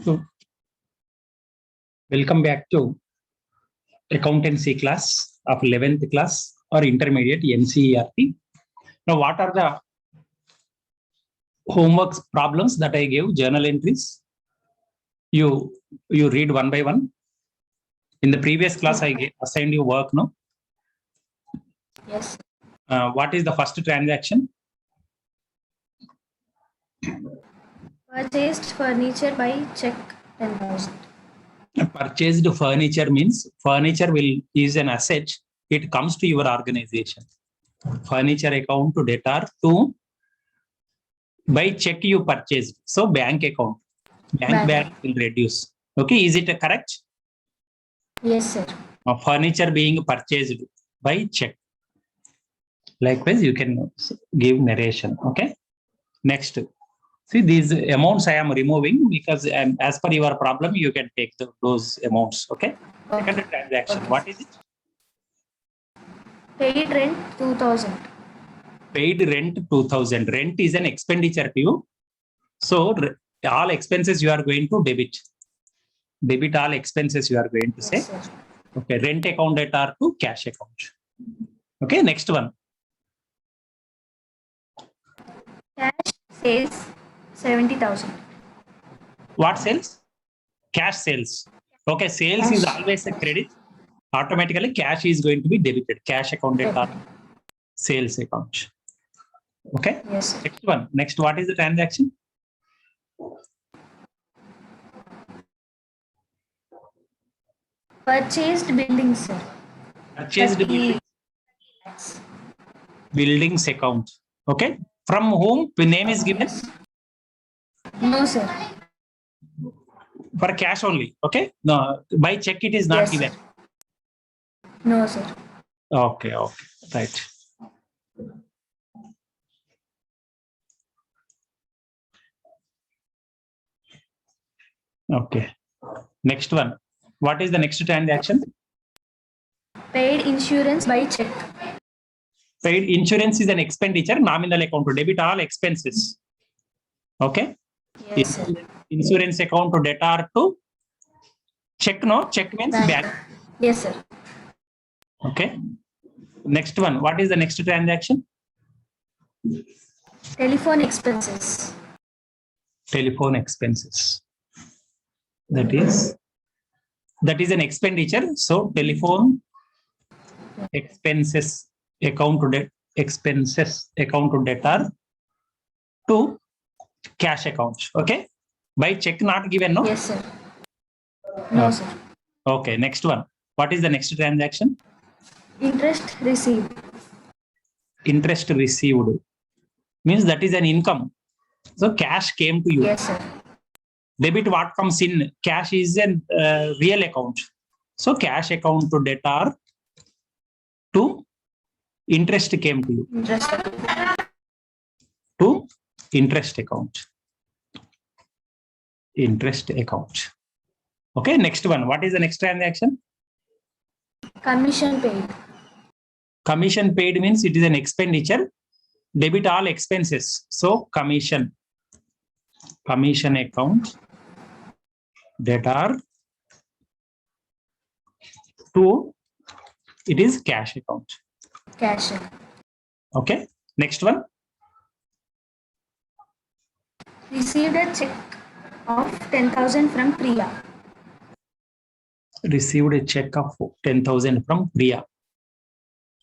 So, welcome back to accountancy class of 11th class or intermediate NCERT. Now, what are the homework problems that I gave? Journal entries. You read one by one. In the previous class, I assigned you work. No. Yes. What is the first transaction? Purchased furniture by check 10,000. Purchased furniture means furniture is an asset. It comes to your organization. Furniture account to debtor to by check you purchased. So bank account. Bank balance will reduce. Okay, is it correct? Yes, sir. Furniture being purchased by check. Likewise, you can give narration. Okay. Next. See, these amounts I am removing because as per your problem, you can take those amounts. Okay. Second transaction. Okay. What is it? Paid rent 2,000. Paid rent 2,000. Rent is an expenditure to you. So all expenses you are going to debit. Debit all expenses you are going to say. Yes, sir. Okay. Rent account debtor to cash account. Okay. Next one. Cash sales 70,000. What sales? Cash sales. Okay. Sales is always a credit. Automatically cash is going to be debited. Cash account debtor. Sales account. Okay. Yes, sir. Next one. Next, what is the transaction? Purchased buildings, sir. Purchased 30 buildings. lakhs. Buildings account. Okay. From whom the name is given? No, sir. For cash only. Okay. No, by check it is not Yes, given. sir. No, sir. Okay. Okay. Right. Okay. Next one. What is the next transaction? Paid insurance by check. Paid insurance is an expenditure. Nominal account to debit all expenses. Okay. Yes, sir. Insurance account to debtor to check. No, check means bank. Yes, sir. Okay. Next one. What is the next transaction? Telephone expenses. Telephone expenses. That is an expenditure. So telephone expenses account to expenses account to debtor to cash account. Okay. By check not given. No. Yes, sir. No, sir. Okay. Next one. What is the next transaction? Interest received. Interest received means that is an income. So cash came to you. Yes, sir. Debit what comes in? Cash is a real account. So cash account to debtor to interest came to you. Interest. To interest account. Interest account. Okay. Next one. What is the next transaction? Commission paid. Commission paid means it is an expenditure. Debit all expenses. So commission account debtor to it is cash account. Cash. Okay. Next one. Received a check of 10,000 from Priya. Received a check of 10,000 from Priya.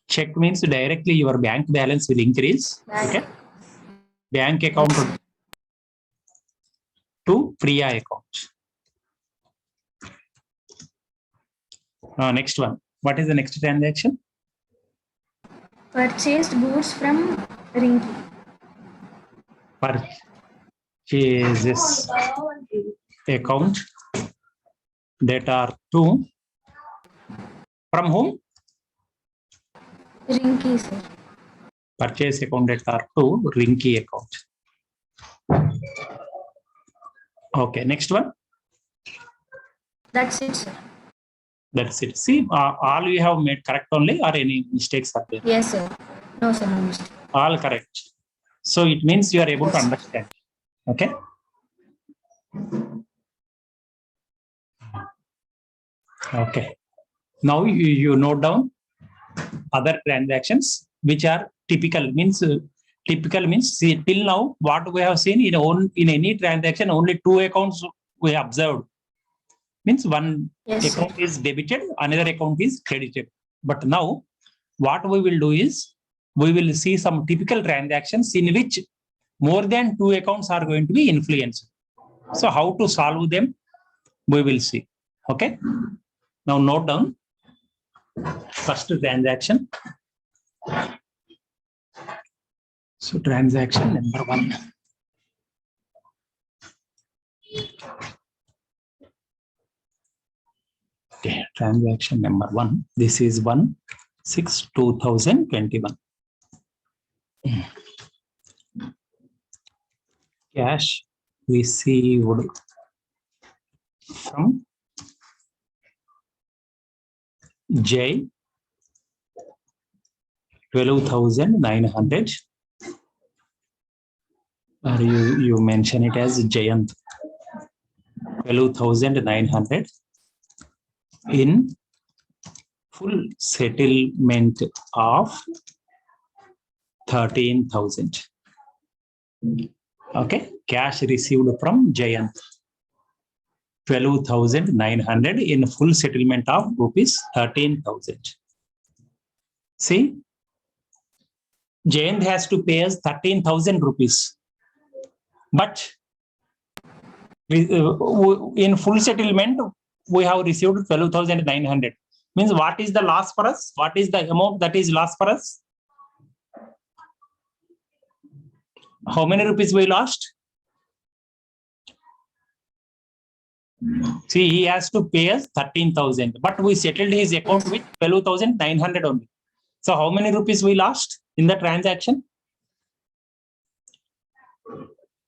Check means directly your bank balance will increase. Okay. Bank account to Priya account. Next one. What is the next transaction? Purchased goods from Rinki. Purchases account that are to from whom? Rinki, sir. Purchase account that are to Rinki account. Okay. Next one. That's it, sir. That's it. See, all you have made correct only or any mistakes are there? Yes, sir. No, sir. No mistake. All correct. So it means you are able to understand. Okay. Okay. Now you note down other transactions which are typical. Typical means, see, till now what we have seen in any transaction only two accounts we observed. Means one Yes, sir. account is debited, another account is credited. But now what we will do is we will see some typical transactions in which more than two accounts are going to be influenced. So how to solve them, we will see. Okay. Now note down first transaction. So transaction number 1. Okay, transaction number 1. This is 1/6/2021. Cash received from J 12,900, or you mention it as Jayant 12,900 in full settlement of 13,000. Okay, cash received from Jayant 12,900 in full settlement of rupees 13,000. See, Jayant has to pay us 13,000 rupees, but in full settlement we have received 12,900. Means what is the loss for us? What is the amount that is lost for us? How many rupees we lost? See, he has to pay us 13,000, but we settled his account with 12,900 only. So how many rupees we lost in the transaction?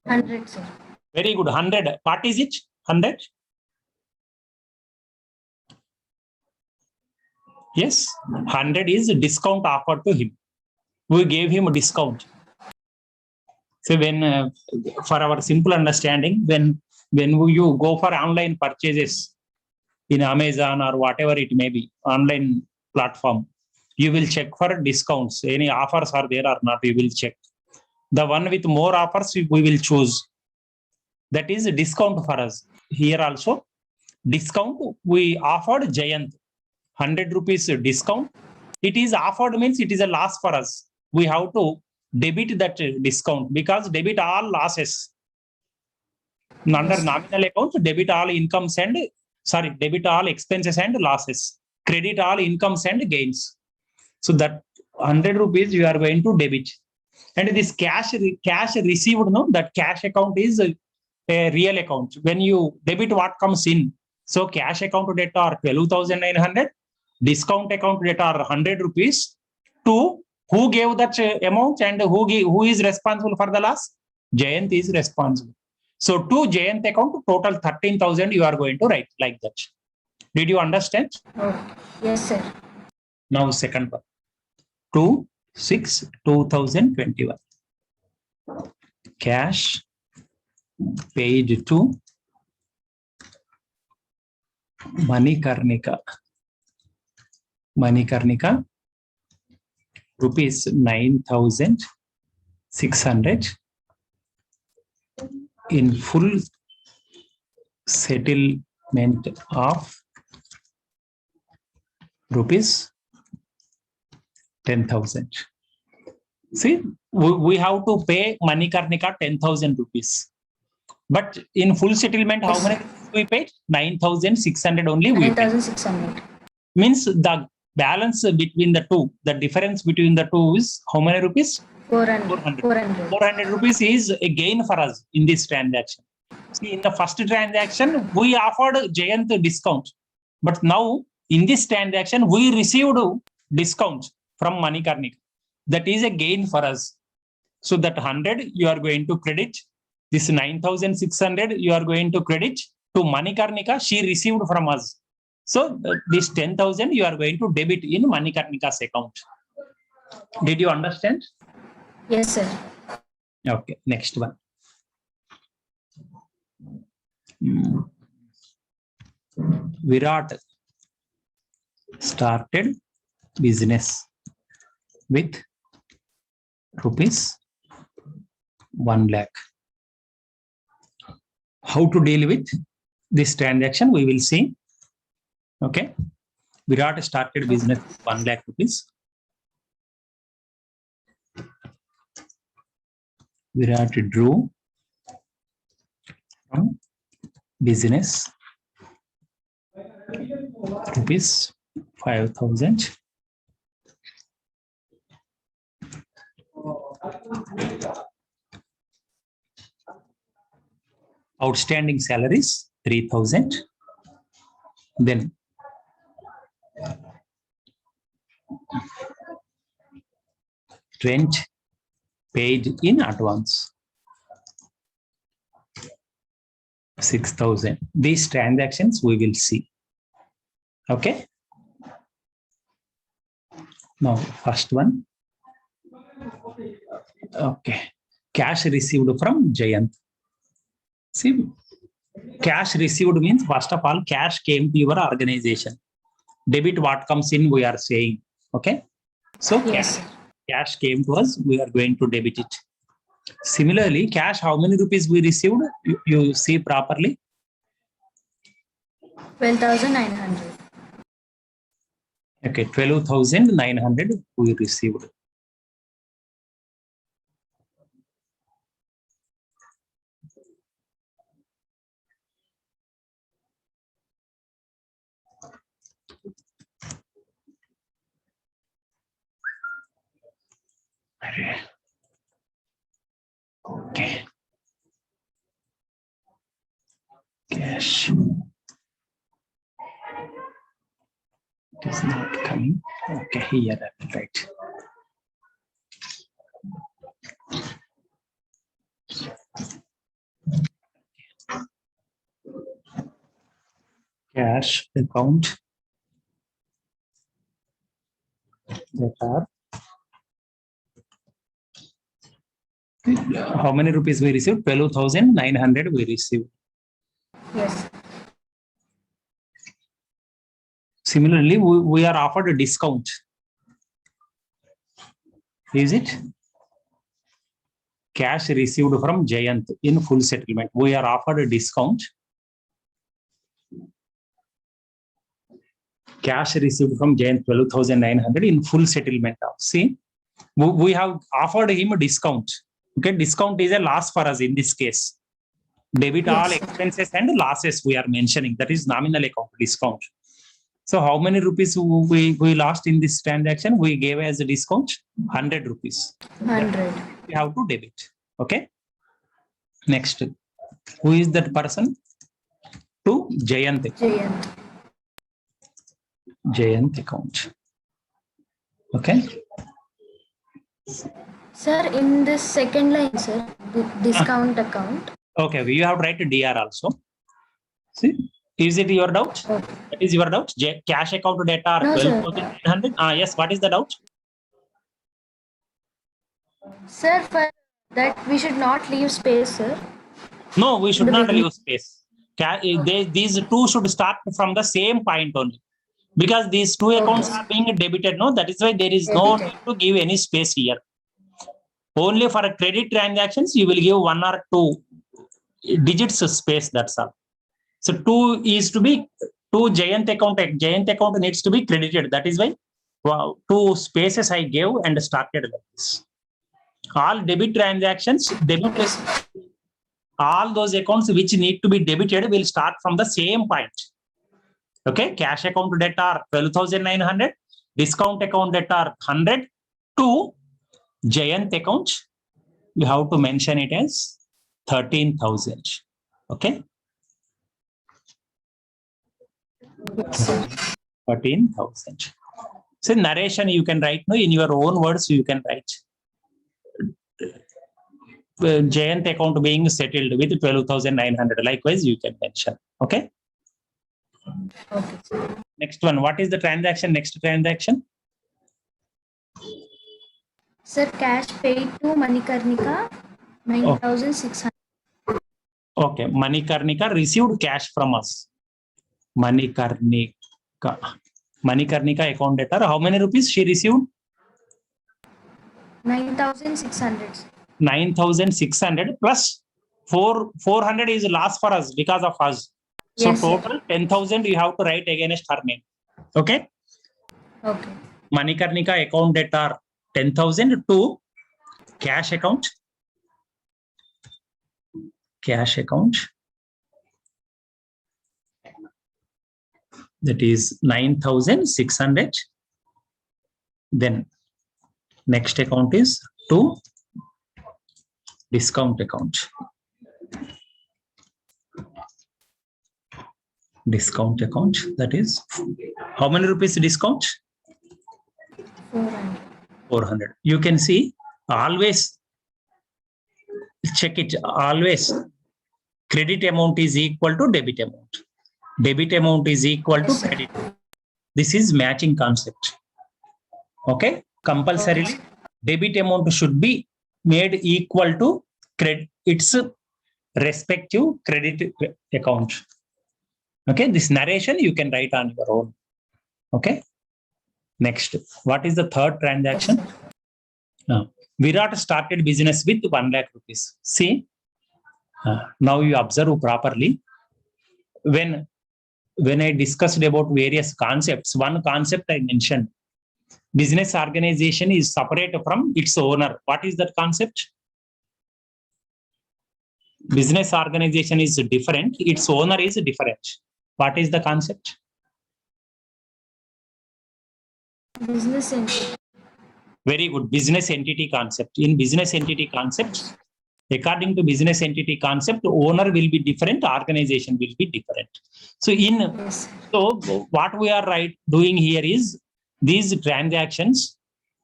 100, sir. Very good. 100. What is it? 100? Yes, 100 is a discount offered to him. We gave him a discount. So when, for our simple understanding, when you go for online purchases in Amazon or whatever it may be, online platform, you will check for discounts. Any offers are there or not, you will check. The one with more offers, we will choose. That is a discount for us. Here also, discount, we offered Jayant 100 rupees discount. It is offered means it is a loss for us. We have to debit that discount because debit all losses. Under Yes. nominal accounts, debit all incomes and debit all expenses and losses. Credit all incomes and gains. So that 100 rupees you are going to debit. And this cash received, no, that cash account is a real account. When you debit what comes in, so cash account data are 12,900, discount account data are 100 rupees. To who gave that amount and who is responsible for the loss? Jayant is responsible. So to Jayant account, total 13,000 you are going to write like that. Did you understand? Oh, yes, sir. Now second one. 2/6/2021. Cash paid to Manikarnika. Rupees 9,600 in full settlement of rupees 10,000. See, we have to pay Manikarnika 10,000 rupees. But in full settlement, how many we paid? 9,600 only we paid. 9,600. Means the balance between the two, the difference between the two is how many rupees? 400. 400 rupees is a gain for us in this transaction. See, in the first transaction, we offered Jayant discount. But now, in this transaction, we received discount from Manikarnika. That is a gain for us. So that 100 you are going to credit. This 9,600 you are going to credit to Manikarnika. She received from us. So this 10,000 you are going to debit in Manikarnika's account. Did you understand? Yes, sir. Okay, next one. Virat started business with rupees 1 lakh. How to deal with this transaction we will see. Okay, Virat started business with 1 lakh rupees. Virat drew from business rupees 5,000. Outstanding salaries 3,000. Then rent paid in advance 6,000. These transactions we will see. Okay. Now first one. Okay. Cash received from Jayant. See, cash received means first of all cash came to your organization. Debit what comes in we are saying. Okay. So Yes. cash came to us, we are going to debit it. Similarly, cash, how many rupees we received? You see properly. 12,900. Okay, 12,900 we received. Okay. Cash. It is not coming. Okay, here I will write. Cash account that are how many rupees we received? 12,900 we received. Yes. Similarly, we are offered a discount. Is it? Cash received from Jayant in full settlement. We are offered a discount. Cash received from Jayant 12,900 in full settlement. See, we have offered him a discount. Okay, discount is a loss for us in this case. Debit Yes. all expenses and losses we are mentioning. That is nominal account discount. So how many rupees we lost in this transaction? We gave as a discount 100 rupees. 100. We have to debit. Okay. Next, who is that person? To Jayant. Jayant. Jayant account. Okay. Sir, in this second line, sir, the discount account. Okay, you have to write a DR also. See, is it your doubt? Okay. That is your doubt. Cash account data are No, sir. 12,900. Yes. What is the doubt? Sir, for that we should not leave space, sir. No, we should The not beginning. leave space. These two should start from the same point only. Because these two accounts Okay. are being debited, no, that is why there is no Debited. need to give any space here. Only for a credit transactions, you will give 1 or 2 digits of space, that's all. So 2 is to be to Jayant account. Jayant account needs to be credited. That is why 2 spaces I gave and started like this. All debit transactions, debit, all those accounts which need to be debited will start from the same point. Okay, cash account debt are 12,900, discount account debt are 100. To Jayant account, you have to mention it as 13,000. Okay. 13,000. So narration you can write, no, in your own words you can write. Jayant account being settled with 12,900. Likewise, you can mention. Okay. Okay, sir. Next one. What is the transaction? Next transaction. Sir, cash paid to Manikarnika 9,600. Okay. Manikarnika received cash from us. Manikarnika. Manikarnika account debtor. How many rupees she received? 9,600. 9,600 plus 400 is loss for us because of us. So Yes, sir. total 10,000 you have to write against her name. Okay. Okay. Manikarnika account debtor 10,000 to cash account. Cash account. That is 9,600. Then next account is to discount account. Discount account, that is how many rupees discount? 400. 400. You can see, always check it, always credit amount is equal to debit amount. Debit amount is equal to Yes, sir. credit. This is matching concept. Okay, compulsorily debit amount should be made equal to credit, its respective credit account. Okay, this narration you can write on your own. Okay, next, what is the third transaction? Yes, Virat started business with 1 lakh rupees. See, now you observe properly. When I discussed about various concepts, one concept I mentioned, business organization is separate from its owner. What is that concept? Business organization is different, its owner is different. What is the concept? business entity. Very good. Business entity concept. In business entity concept, according to business entity concept, owner will be different, organization will be different. So Yes, sir. so what we are doing here is these transactions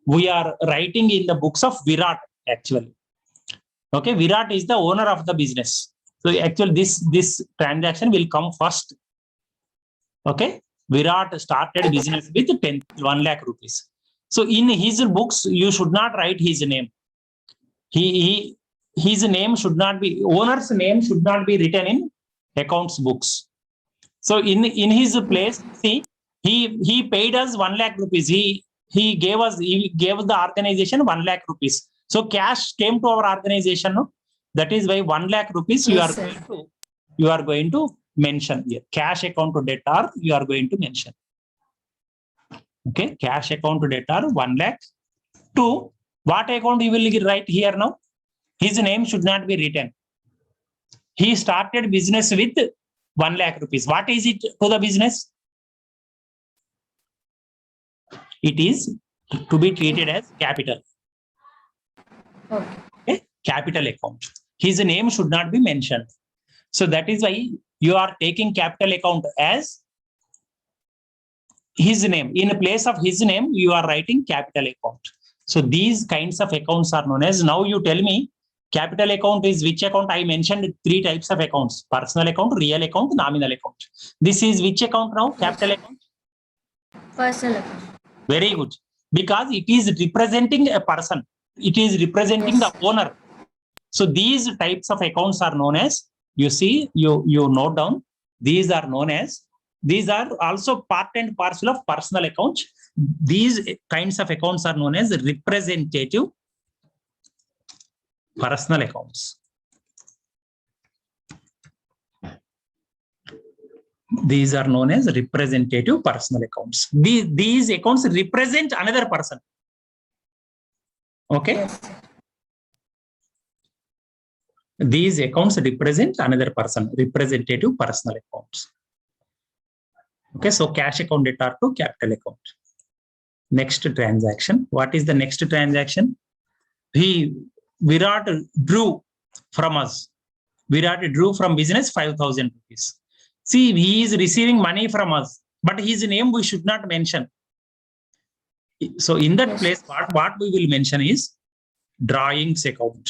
we are writing in the books of Virat actually. Okay, Virat is the owner of the business. So actually this transaction will come first. Okay, Virat started business with 1 lakh rupees. So in his books, you should not write his name. His name should not be, owner's name should not be written in accounts books. So in his place, see, he paid us 1 lakh rupees. He gave the organization 1 lakh rupees. So cash came to our organization. No? That is why 1 lakh rupees Yes, you are going to mention here. Cash account to debtor you are going to mention. Okay, cash account to debtor 1 lakh. To what account you will write here now? His name should not be written. He started business with 1 lakh rupees. What is it to the business? It is to be treated as capital. Okay, capital account. His name should not be mentioned. So that is why you are taking capital account as his name. In place of his name, you are writing capital account. So these kinds of accounts are known as, now you tell me, capital account is which account? I mentioned 3 types of accounts: personal account, real account, nominal account. This is which account now? Capital account? personal account. Very good. Because it is representing a person. It is representing the owner. So these types of accounts are known as, you see, you note down, these are known as, these are also part and parcel of personal accounts. These kinds of accounts are known as representative personal accounts. These are known as representative personal accounts. These accounts represent another person. Okay. Yes. These accounts represent another person, representative personal accounts. Okay, so cash account debtor to capital account. Next transaction. What is the next transaction? Virat drew from us. Virat drew from business 5,000 rupees. See, he is receiving money from us, but his name we should not mention. So in that place, what we will mention is drawings account.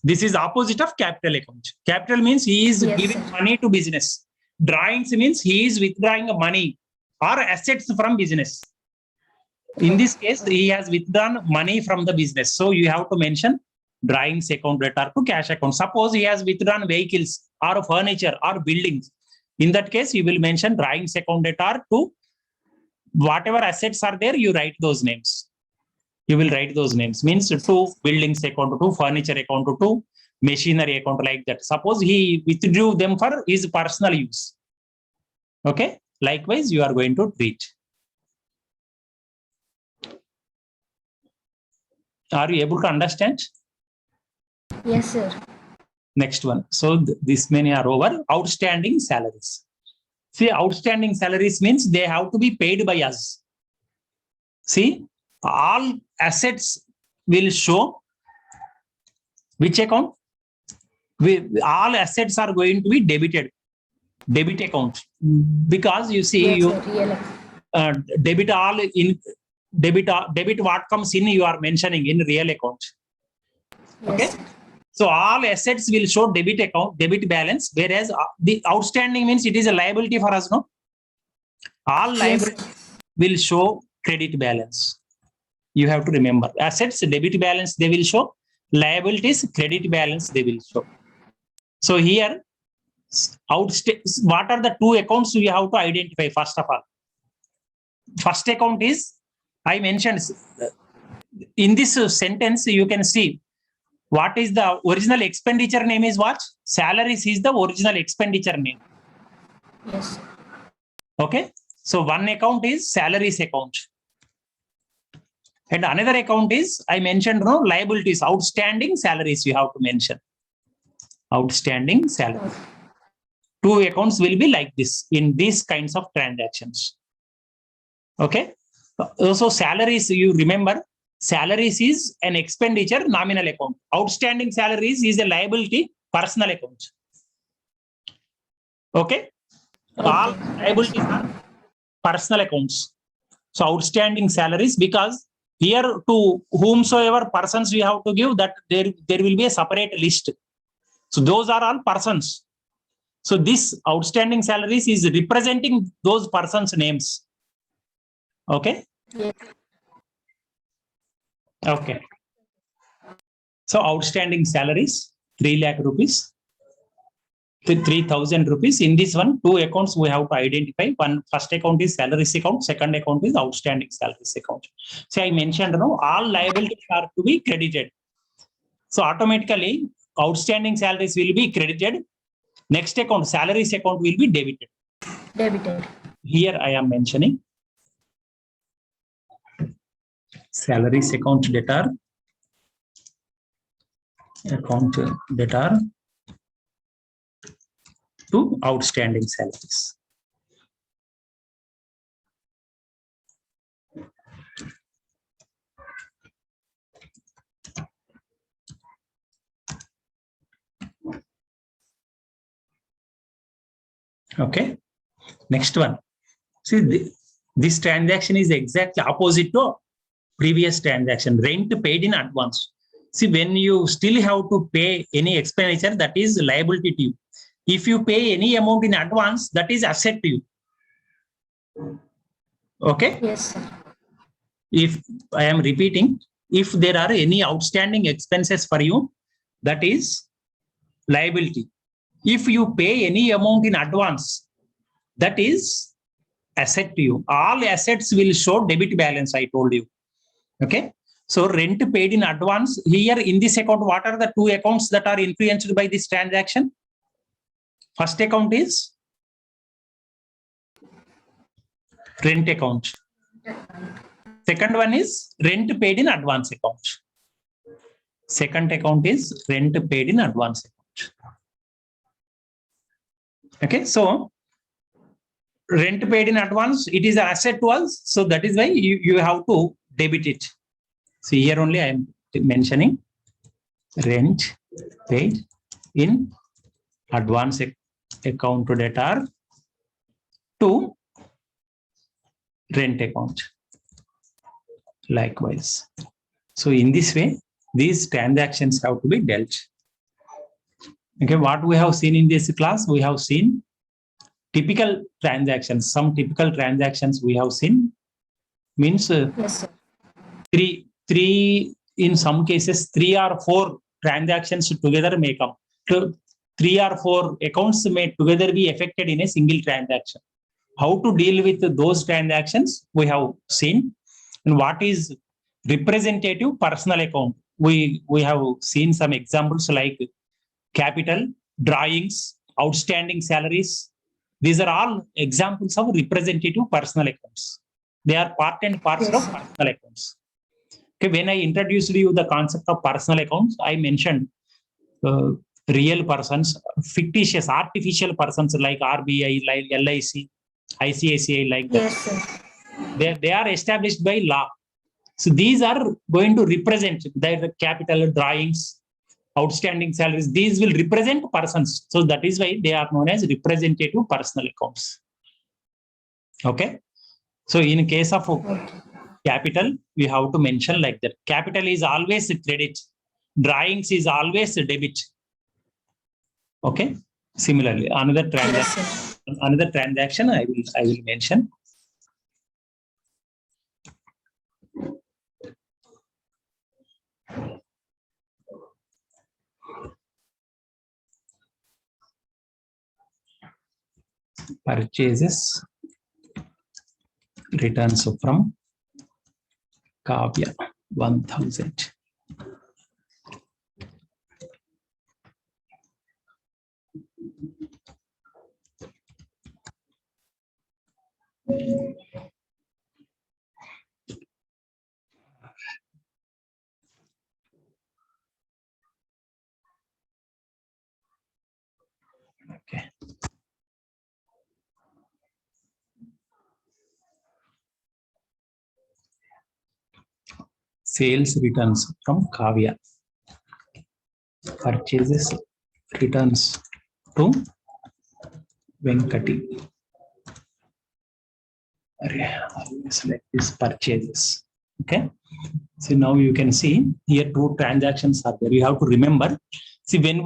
This is opposite of capital account. Capital means he is giving money to business. Drawings means he is withdrawing money or assets from business. In this case, he has withdrawn money from the business. So you have to mention drawings account debtor to cash account. Suppose he has withdrawn vehicles or furniture or buildings. In that case, you will mention drawings account debtor to whatever assets are there, you write those names. You will write those names. Means to buildings account, to furniture account, to machinery account, like that. Suppose he withdrew them for his personal use. Okay. Likewise, you are going to treat. Are you able to understand? Yes, sir. Next one. So this many are over. Outstanding salaries. See, outstanding salaries means they have to be paid by us. See, all assets will show which account? All assets are going to be debited. Debit account. Because you see, Yes, sir. Real. Debit all in debit what comes in, you are mentioning in real account. Okay. Yes, sir. So all assets will show debit account, debit balance, whereas the outstanding means it is a liability for us, no? All Yes, liability sir. will show credit balance. You have to remember. Assets, debit balance, they will show. Liabilities, credit balance, they will show. So here, what are the two accounts we have to identify first of all? First account is, I mentioned, in this sentence, you can see what is the original expenditure name is what? Salaries is the original expenditure name. Yes, sir. Okay. So one account is salaries account. And another account is, I mentioned, no, liabilities, outstanding salaries you have to mention. Outstanding salary. Two accounts will be like this in these kinds of transactions. Okay. So salaries, you remember, salaries is an expenditure nominal account. Outstanding salaries is a liability personal account. Okay. All liabilities are personal accounts. So outstanding salaries, because here to whomsoever persons we have to give, that there will be a separate list. So those are all persons. So this outstanding salaries is representing those persons' names. Okay. Yes. Okay. So outstanding salaries, 3 lakh rupees, 3,000 rupees. In this one, two accounts we have to identify. One first account is salaries account, second account is outstanding salaries account. So I mentioned, no, all liabilities are to be credited. So automatically, outstanding salaries will be credited. Next account, salaries account will be debited. Debited. Here I am mentioning salaries account debtor, account debtor to outstanding salaries. Okay. Next one. See, this transaction is exactly opposite to previous transaction. Rent paid in advance. See, when you still have to pay any expenditure, that is liability to you. If you pay any amount in advance, that is asset to you. Okay. Yes, sir. If I am repeating, if there are any outstanding expenses for you, that is liability. If you pay any amount in advance, that is asset to you. All assets will show debit balance, I told you. Okay. So rent paid in advance. Here in this account, what are the two accounts that are influenced by this transaction? First account is rent account. Second one is rent paid in advance account. Second account is rent paid in advance account. Okay. So rent paid in advance, it is an asset to us. So that is why you have to debit it. So here only I am mentioning rent paid in advance account to debtor to rent account. Likewise. So in this way, these transactions have to be dealt. Okay, what we have seen in this class, we have seen typical transactions. Some typical transactions we have seen means Yes, sir. three in some cases 3 or 4 transactions together may come. So 3 or 4 accounts may together be affected in a single transaction. how to deal with those transactions we have seen, and what is representative personal account. We have seen some examples like capital, drawings, outstanding salaries. These are all examples of representative personal accounts. They are part and parcel Yes, of sir. personal accounts. Okay, when I introduced you the concept of personal accounts, I mentioned real persons, fictitious, artificial persons like RBI, like LIC, ICICI, like that. Yes, sir. They are established by law. So these are going to represent the capital, drawings, outstanding salaries. These will represent persons. So that is why they are known as representative personal accounts. Okay. So in case of Okay. capital, we have to mention like that. Capital is always credit. Drawings is always debit. Okay. Similarly, another transaction. Yes, sir. Another transaction I will mention. Purchases, returns from Kavya 1000. Okay. Sales returns from Kavya. Purchases returns to Venkati. Select this purchases. Okay. So now you can see here two transactions are there. You have to remember. See, when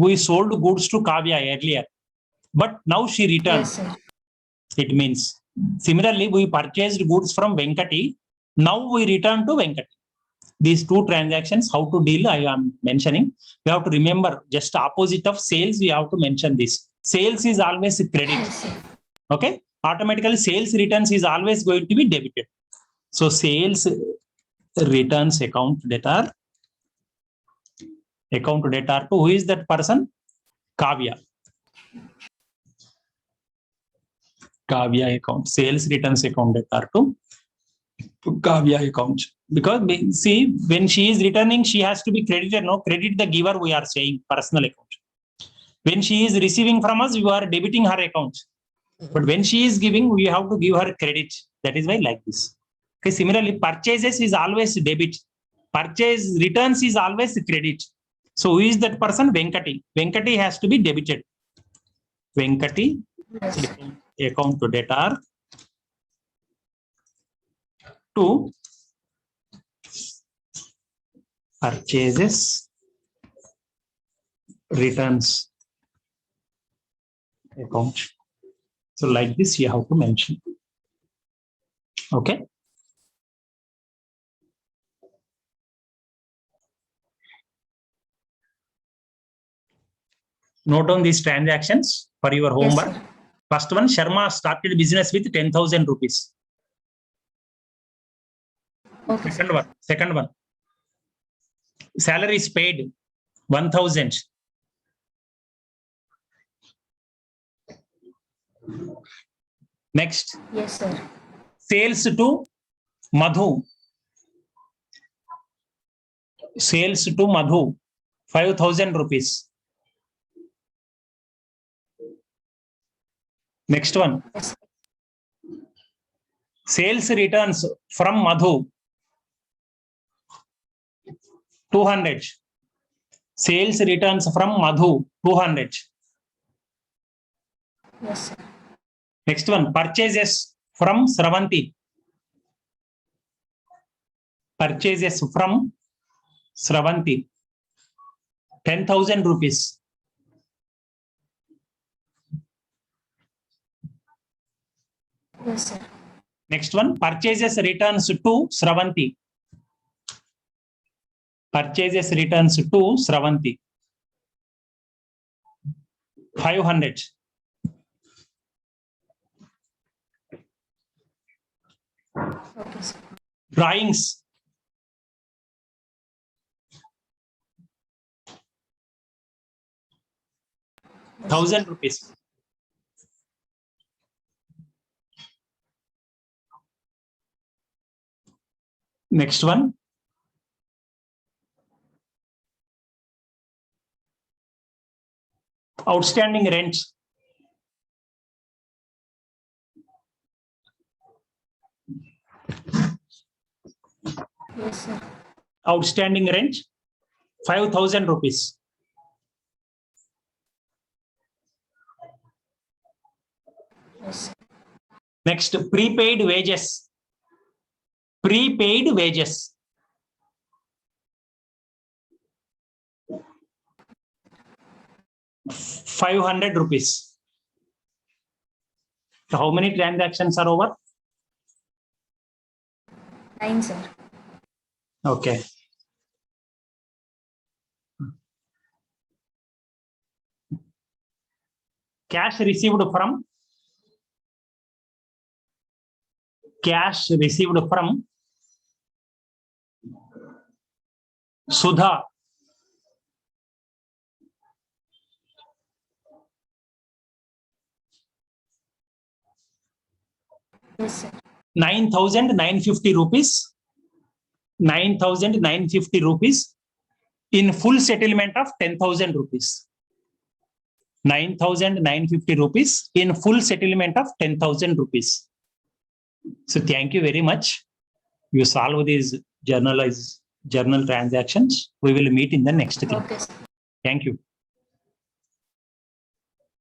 we sold goods to Kavya earlier, but now she returned. Yes, sir. It means similarly we purchased goods from Venkati. Now we return to Venkati. These two transactions, how to deal, I am mentioning. You have to remember just opposite of sales, we have to mention this. Sales is always credit. Yes, sir. Okay. Automatically sales returns is always going to be debited. So sales returns account debtor to who is that person? Kavya. Kavya account. Sales returns account debtor to Kavya account. Because see, when she is returning, she has to be credited. No, credit the giver, we are saying personal account. When she is receiving from us, you are debiting her account. But when she is giving, we have to give her credit. That is why like this. Okay, similarly, purchases is always debit. Purchase returns is always credit. So who is that person? Venkati. Venkati has to be debited. Venkati, Yes, sir. account to debtor to purchases returns account. So like this you have to mention. Okay. Note down these transactions for your homework. Yes, sir. First one, Sharma started business with 10,000 rupees. Okay, sir. Second one, salary is paid 1,000. Next, Yes, sir. sales to Madhu. Sales to Madhu, 5,000 rupees. Next one, Yes, sales returns from Madhu, 200. Sales returns from Madhu, 200. yes, sir. Next one, purchases from Sravanti. Purchases from Sravanti, 10,000 rupees. Yes, sir. Next one, purchases returns to Sravanti. Purchases returns to Sravanti, 500. Okay, sir. Drawings. Yes, 1,000 rupees. Next one. Outstanding rents. Yes, sir. Outstanding rent 5,000 rupees. Yes, sir. Next, prepaid wages. Prepaid wages. ₹500. So how many transactions are over? 9, sir. Okay. Cash received from Sudha. Yes, sir. 9,950 rupees. 9,950 rupees in full settlement of 10,000 rupees. 9,950 rupees in full settlement of 10,000 rupees. So thank you very much. You solve these journal transactions. We will meet in the next class. Okay, sir. Thank you.